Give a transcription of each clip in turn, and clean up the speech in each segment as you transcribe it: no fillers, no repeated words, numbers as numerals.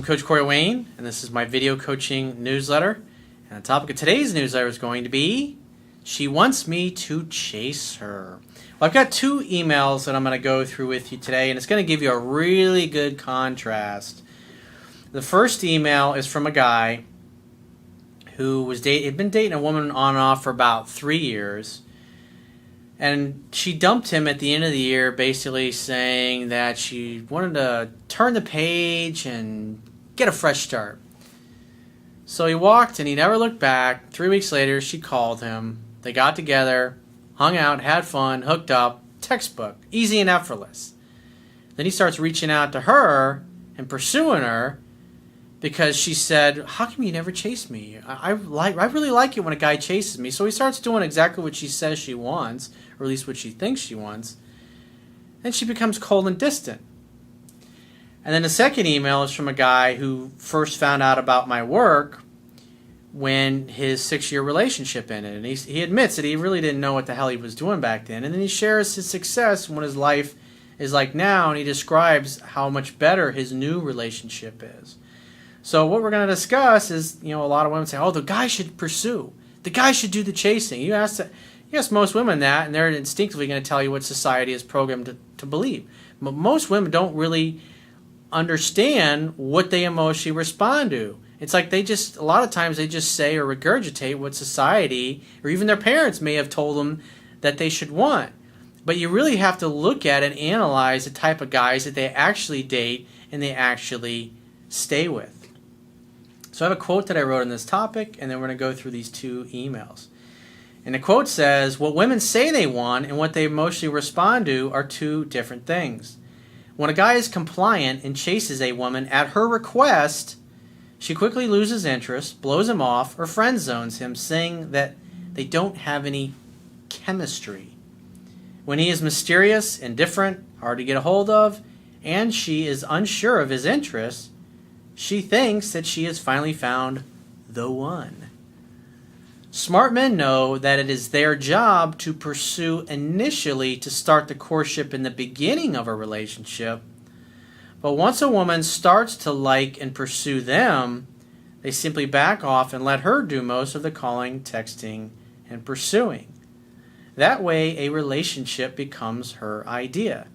Coach Corey Wayne, and this is my video coaching newsletter. And the topic of today's newsletter is going to be, she wants me to chase her. Well, I've got two emails that I'm going to go through with you today, and it's going to give you a really good contrast. The first email is from a guy who had been dating a woman on and off for about 3 years. And she dumped him at the end of the year, basically saying that she wanted to turn the page and get a fresh start. So he walked and he never looked back. 3 weeks later, she called him. They got together, hung out, had fun, hooked up. Textbook, easy and effortless. Then he starts reaching out to her and pursuing her because she said, "How come you never chase me? I really like it when a guy chases me." So he starts doing exactly what she says she wants, or at least what she thinks she wants. And she becomes cold and distant. And then the second email is from a guy who first found out about my work when his 6-year relationship ended. And he admits that he really didn't know what the hell he was doing back then. And then he shares his success and what his life is like now, and he describes how much better his new relationship is. So what we're going to discuss is, a lot of women say, "Oh, the guy should pursue. The guy should do the chasing." You ask most women that, and they're instinctively going to tell you what society is programmed to believe. But most women don't really understand what they emotionally respond to. It's like a lot of times they just say or regurgitate what society or even their parents may have told them that they should want. But you really have to look at and analyze the type of guys that they actually date and they actually stay with. So I have a quote that I wrote on this topic, and then we're going to go through these two emails. And the quote says, "What women say they want and what they emotionally respond to are two different things. When a guy is compliant and chases a woman at her request, she quickly loses interest, blows him off, or friend zones him, saying that they don't have any chemistry. When he is mysterious, indifferent, hard to get a hold of, and she is unsure of his interests, she thinks that she has finally found the one. Smart men know that it is their job to pursue initially to start the courtship in the beginning of a relationship. But once a woman starts to like and pursue them, they simply back off and let her do most of the calling, texting, and pursuing. That way, a relationship becomes her idea.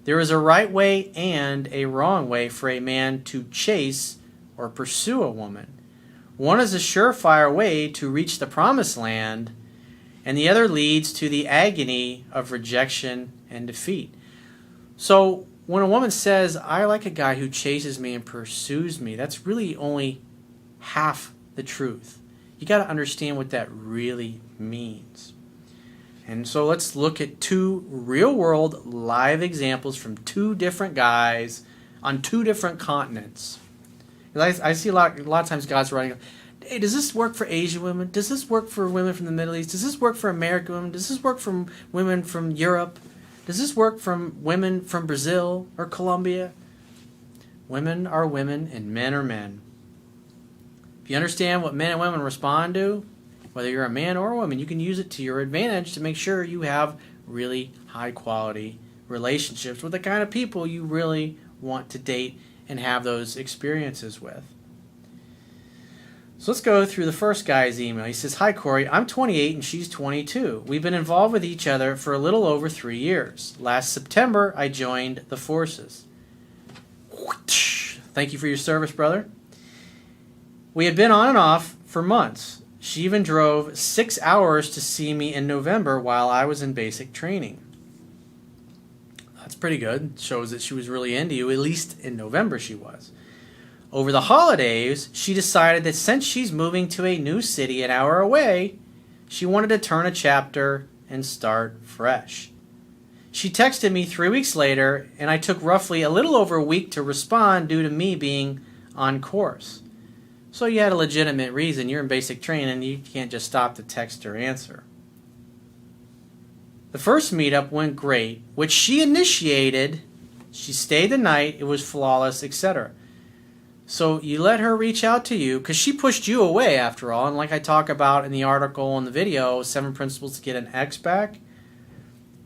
There is a right way and a wrong way for a man to chase or pursue a woman. One is a surefire way to reach the promised land, and the other leads to the agony of rejection and defeat." So when a woman says, "I like a guy who chases me and pursues me," that's really only half the truth. You got to understand what that really means. And so let's look at two real-world live examples from two different guys on two different continents. I see a lot of times guys writing, "Hey, does this work for Asian women? Does this work for women from the Middle East? Does this work for American women? Does this work for women from Europe? Does this work for women from Brazil or Colombia?" Women are women and men are men. If you understand what men and women respond to, whether you're a man or a woman, you can use it to your advantage to make sure you have really high quality relationships with the kind of people you really want to date and have those experiences with. So let's go through the first guy's email. He says, "Hi Corey, I'm 28 and she's 22. We've been involved with each other for a little over 3 years. Last September, I joined the forces." Thank you for your service, brother. "We had been on and off for months. She even drove 6 hours to see me in November while I was in basic training." That's pretty good. Shows that she was really into you, at least in November she was. "Over the holidays, she decided that since she's moving to a new city an hour away, she wanted to turn a chapter and start fresh. She texted me 3 weeks later, and I took roughly a little over a week to respond due to me being on course." So you had a legitimate reason. You're in basic training, you can't just stop to text or answer. "The first meetup went great, which she initiated. She stayed the night, it was flawless, etc. So you let her reach out to you, because she pushed you away after all, and like I talk about in the article and the video, 7 Principles to Get an Ex Back,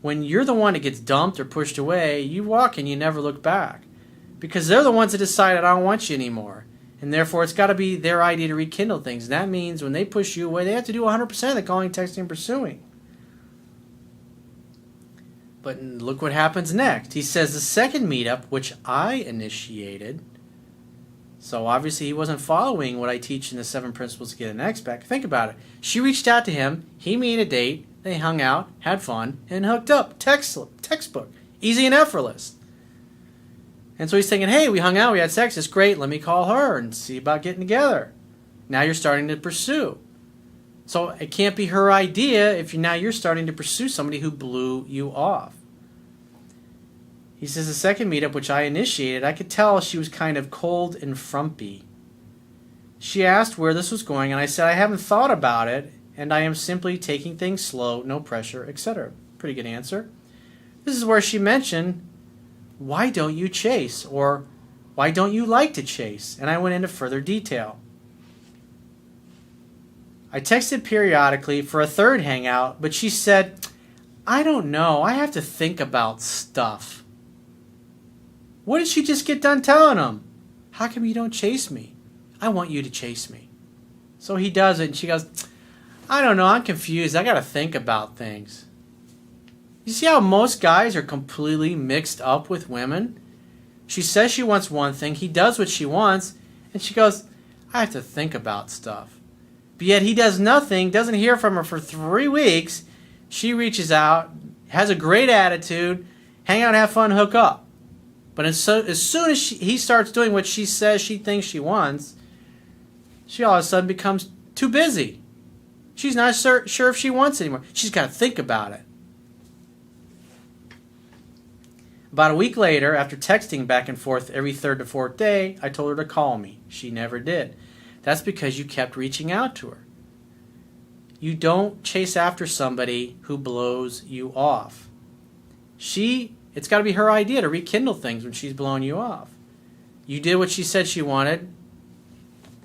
when you're the one that gets dumped or pushed away, you walk and you never look back. because they're the ones that decided I don't want you anymore. And therefore, it's got to be their idea to rekindle things. And that means when they push you away, they have to do 100% of the calling, texting, and pursuing. But look what happens next. He says the second meetup, which I initiated, so obviously he wasn't following what I teach in the 7 Principles to Get an Ex Back. Think about it. She reached out to him. He made a date. They hung out, had fun, and hooked up. Textbook. Easy and effortless. And so he's thinking, hey, we hung out, we had sex, it's great, let me call her and see about getting together. Now you're starting to pursue. So it can't be her idea if you're starting to pursue somebody who blew you off. He says the second meetup, which I initiated, I could tell she was kind of cold and frumpy. She asked where this was going, and I said I haven't thought about it, and I am simply taking things slow, no pressure, etc. Pretty good answer. This is where she mentioned, why don't you chase? Or why don't you like to chase? And I went into further detail. I texted periodically for a third hangout, but she said, I don't know, I have to think about stuff. What did she just get done telling him? How come you don't chase me? I want you to chase me. So he does it, and she goes, I don't know, I'm confused, I gotta think about things. You see how most guys are completely mixed up with women? She says she wants one thing, he does what she wants, and she goes, I have to think about stuff. But yet he does nothing, doesn't hear from her for 3 weeks. She reaches out, has a great attitude, hang out, have fun, hook up. But as soon as he starts doing what she says she thinks she wants, she all of a sudden becomes too busy. She's not sure if she wants it anymore. She's got to think about it. About a week later, after texting back and forth every third to fourth day, I told her to call me. She never did. That's because you kept reaching out to her. You don't chase after somebody who blows you off. It's got to be her idea to rekindle things when she's blowing you off. You did what she said she wanted,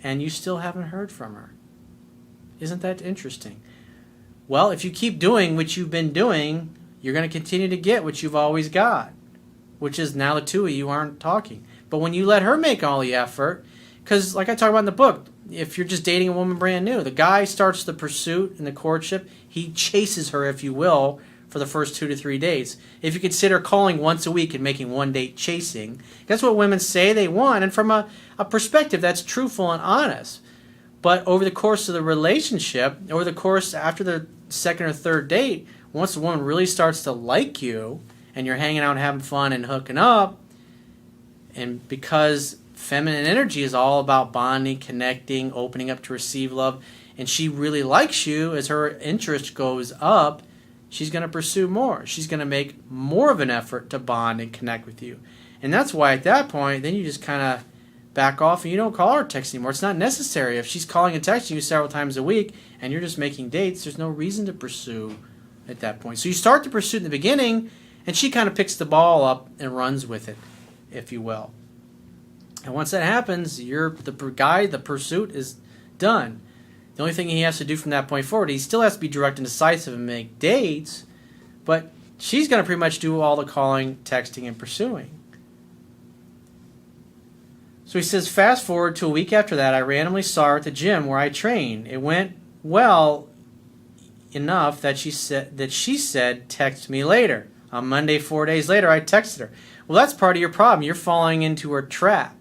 and you still haven't heard from her. Isn't that interesting? Well, if you keep doing what you've been doing, you're going to continue to get what you've always got, which is now the two of you aren't talking. But when you let her make all the effort, because like I talk about in the book, if you're just dating a woman brand new, the guy starts the pursuit and the courtship, he chases her, if you will, for the first 2 to 3 days. If you consider calling once a week and making one date chasing, that's what women say they want. And from a perspective, that's truthful and honest. But over the course of the relationship, over the course after the second or third date, once the woman really starts to like you and you're hanging out and having fun and hooking up, and because feminine energy is all about bonding, connecting, opening up to receive love, and she really likes you, as her interest goes up, she's going to pursue more. She's going to make more of an effort to bond and connect with you. And that's why at that point, then you just kind of back off and you don't call her or text anymore. It's not necessary. If she's calling and texting you several times a week and you're just making dates, there's no reason to pursue at that point. So you start the pursuit in the beginning, and she kind of picks the ball up and runs with it, if you will. And once that happens, the pursuit is done. The only thing he has to do from that point forward, he still has to be direct and decisive and make dates, but she's going to pretty much do all the calling, texting, and pursuing. So he says, fast forward to a week after that, I randomly saw her at the gym where I train. It went well enough that she said, text me later. On Monday, 4 days later, I texted her. Well, that's part of your problem. You're falling into her trap.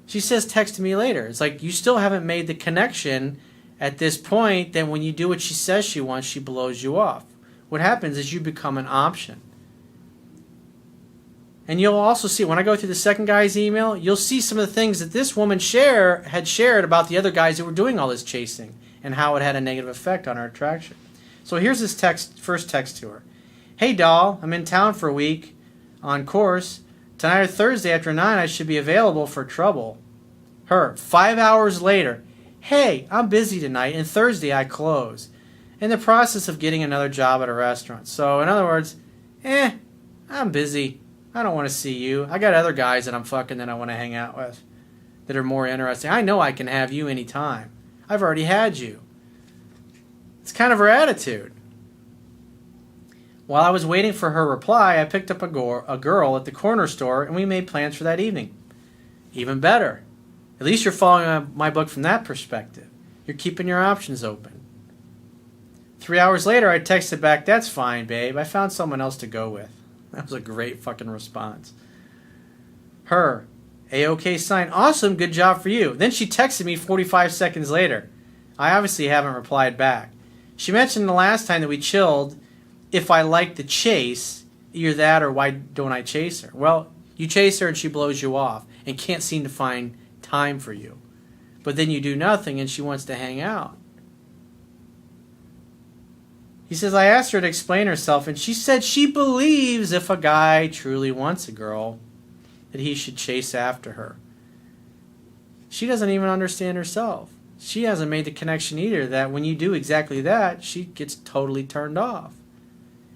She says, text me later. It's like you still haven't made the connection at this point that when you do what she says she wants, she blows you off. What happens is you become an option. And you'll also see, when I go through the second guy's email, you'll see some of the things that this woman had shared about the other guys that were doing all this chasing and how it had a negative effect on her attraction. So here's this first text to her. Hey, doll, I'm in town for a week on course. Tonight or Thursday after 9, I should be available for trouble. Her, 5 hours later. Hey, I'm busy tonight, and Thursday I close. In the process of getting another job at a restaurant. So, in other words, I'm busy. I don't want to see you. I got other guys that I'm fucking that I want to hang out with that are more interesting. I know I can have you anytime. I've already had you. It's kind of her attitude. While I was waiting for her reply, I picked up a girl at the corner store and we made plans for that evening. Even better. At least you're following my book from that perspective. You're keeping your options open. 3 hours later, I texted back, "That's fine, babe. I found someone else to go with." That was a great fucking response. Her, A-OK sign. "Awesome, good job for you." Then she texted me 45 seconds later. I obviously haven't replied back. She mentioned the last time that we chilled, if I like the chase, either that or why don't I chase her? Well, you chase her and she blows you off and can't seem to find time for you. But then you do nothing and she wants to hang out. He says, I asked her to explain herself and she said she believes if a guy truly wants a girl, that he should chase after her. She doesn't even understand herself. She hasn't made the connection either that when you do exactly that, she gets totally turned off.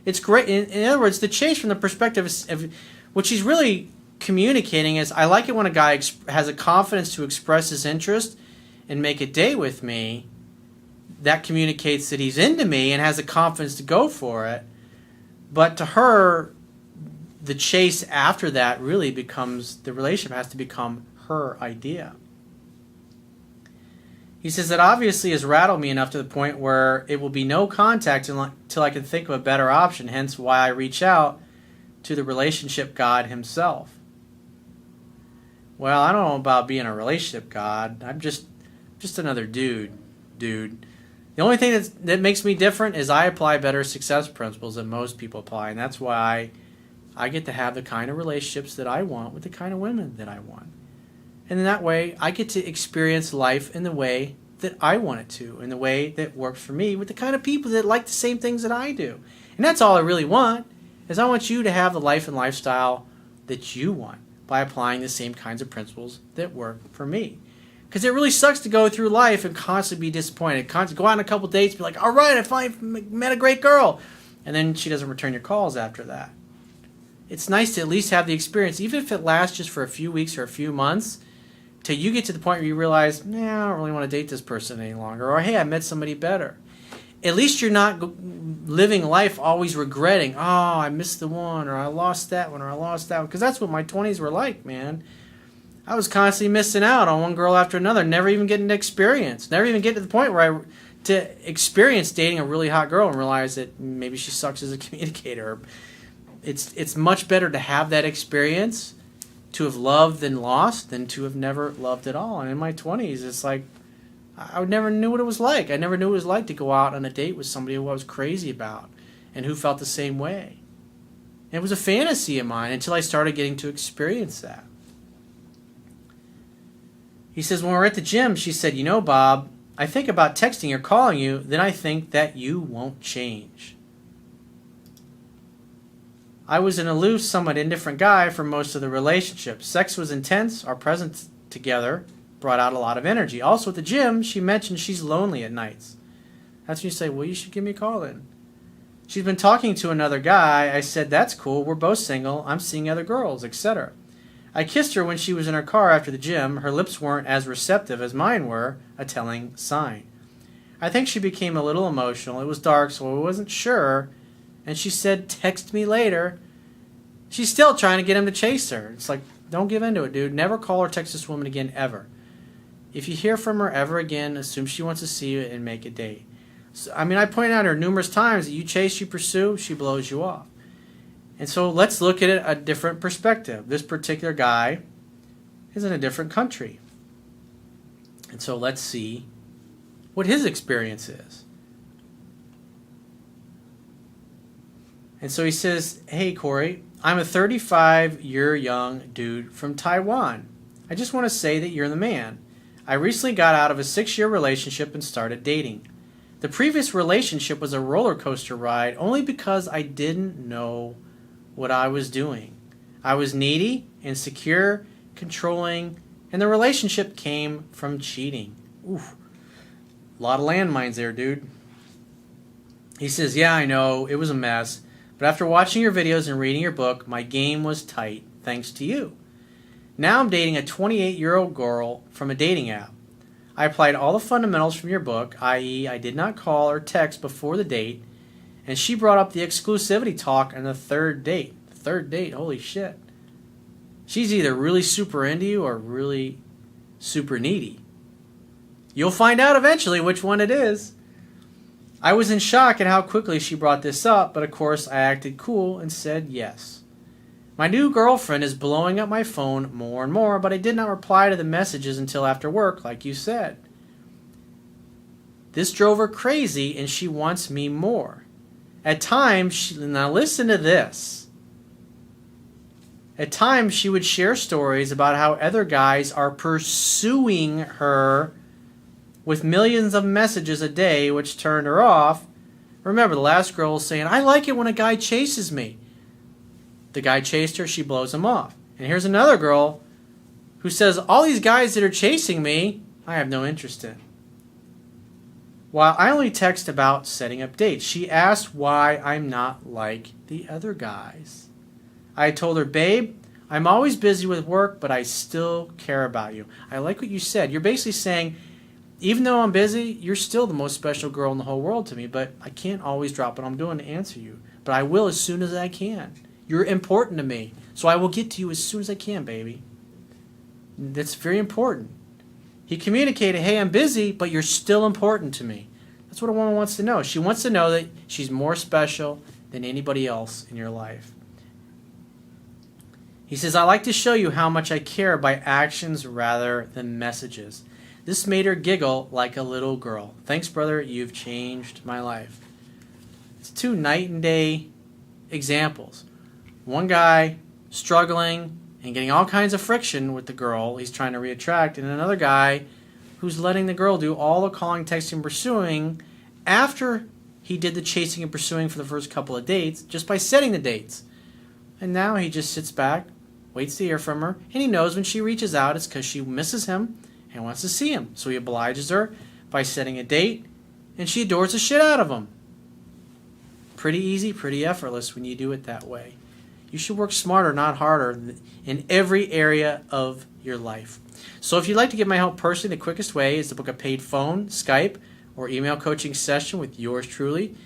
It's great. In other words, the chase from the perspective of what she's really communicating is, I like it when a guy has a confidence to express his interest and make a date with me. That communicates that he's into me and has the confidence to go for it. But to her, the chase after that really becomes, the relationship has to become her idea. He says that obviously has rattled me enough to the point where it will be no contact until I can think of a better option, hence why I reach out to the relationship God himself. Well, I don't know about being a relationship God. I'm just another dude. The only thing that makes me different is I apply better success principles than most people apply, and that's why I get to have the kind of relationships that I want with the kind of women that I want. And in that way, I get to experience life in the way that I want it to, in the way that works for me, with the kind of people that like the same things that I do. And that's all I really want, is I want you to have the life and lifestyle that you want by applying the same kinds of principles that work for me. Because it really sucks to go through life and constantly be disappointed. Constantly go out on a couple dates, be like, all right, I finally met a great girl. And then she doesn't return your calls after that. It's nice to at least have the experience, even if it lasts just for a few weeks or a few months, till you get to the point where you realize, nah, I don't really want to date this person any longer. Or, hey, I met somebody better. At least you're not living life always regretting, oh, I missed the one, or I lost that one, or I lost that one. Because that's what my 20s were like, man. I was constantly missing out on one girl after another, never even getting to experience. Never even get to the point where to experience dating a really hot girl and realize that maybe she sucks as a communicator. It's much better to have that experience, to have loved and lost, than to have never loved at all. And in my 20s, it's like, I never knew what it was like. I never knew what it was like to go out on a date with somebody who I was crazy about and who felt the same way. And it was a fantasy of mine until I started getting to experience that. He says, when we were at the gym, she said, you know, Bob, I think about texting or calling you, then I think that you won't change. I was an aloof, somewhat indifferent guy for most of the relationship. Sex was intense. Our presence together brought out a lot of energy. Also at the gym, she mentioned she's lonely at nights. That's when you say, well, you should give me a call then. She's been talking to another guy. I said, that's cool. We're both single. I'm seeing other girls, etc. I kissed her when she was in her car after the gym. Her lips weren't as receptive as mine were, a telling sign. I think she became a little emotional. It was dark, so I wasn't sure. And she said, text me later. She's still trying to get him to chase her. It's like, don't give in to it, dude. Never call or text this woman again, ever. If you hear from her ever again, assume she wants to see you and make a date. So, I pointed out to her numerous times that you chase, you pursue, she blows you off. And so let's look at it a different perspective. This particular guy is in a different country. And so let's see what his experience is. And so he says, hey, Corey, I'm a 35-year young dude from Taiwan. I just want to say that you're the man. I recently got out of a 6-year relationship and started dating. The previous relationship was a roller coaster ride only because I didn't know what I was doing. I was needy, insecure, controlling, and the relationship came from cheating. Oof. A lot of landmines there, dude. He says, yeah, I know, it was a mess. But after watching your videos and reading your book, my game was tight, thanks to you. Now I'm dating a 28-year-old girl from a dating app. I applied all the fundamentals from your book, i.e. I did not call or text before the date, And she brought up the exclusivity talk on the third date. Third date, holy shit. She's either really super into you or really super needy. You'll find out eventually which one it is. I was in shock at how quickly she brought this up, but of course I acted cool and said yes. My new girlfriend is blowing up my phone more and more, but I did not reply to the messages until after work, like you said. This drove her crazy, and she wants me more. At times, now listen to this. At times, she would share stories about how other guys are pursuing her with millions of messages a day, which turned her off. Remember, the last girl was saying, I like it when a guy chases me. The guy chased her, she blows him off. And here's another girl who says, all these guys that are chasing me, I have no interest in. While I only text about setting up dates, she asked why I'm not like the other guys. I told her, babe, I'm always busy with work, but I still care about you. I like what you said. You're basically saying, even though I'm busy, you're still the most special girl in the whole world to me, but I can't always drop what I'm doing to answer you. But I will as soon as I can. You're important to me, so I will get to you as soon as I can, baby. That's very important. He communicated, hey, I'm busy, but you're still important to me. That's what a woman wants to know. She wants to know that she's more special than anybody else in your life. He says, I like to show you how much I care by actions rather than messages. This made her giggle like a little girl. Thanks, brother. You've changed my life. It's two night and day examples. One guy struggling and getting all kinds of friction with the girl he's trying to reattract, and another guy who's letting the girl do all the calling, texting, pursuing after he did the chasing and pursuing for the first couple of dates just by setting the dates. And now he just sits back, waits to hear from her, and he knows when she reaches out it's because she misses him and wants to see him. So he obliges her by setting a date, and she adores the shit out of him. Pretty easy, pretty effortless when you do it that way. You should work smarter, not harder, in every area of your life. So if you'd like to get my help personally, the quickest way is to book a paid phone, Skype, or email coaching session with yours truly.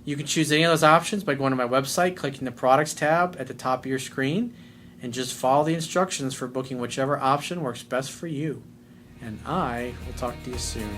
You can choose any of those options by going to my website, clicking the products tab at the top of your screen, and just follow the instructions for booking whichever option works best for you. And I will talk to you soon.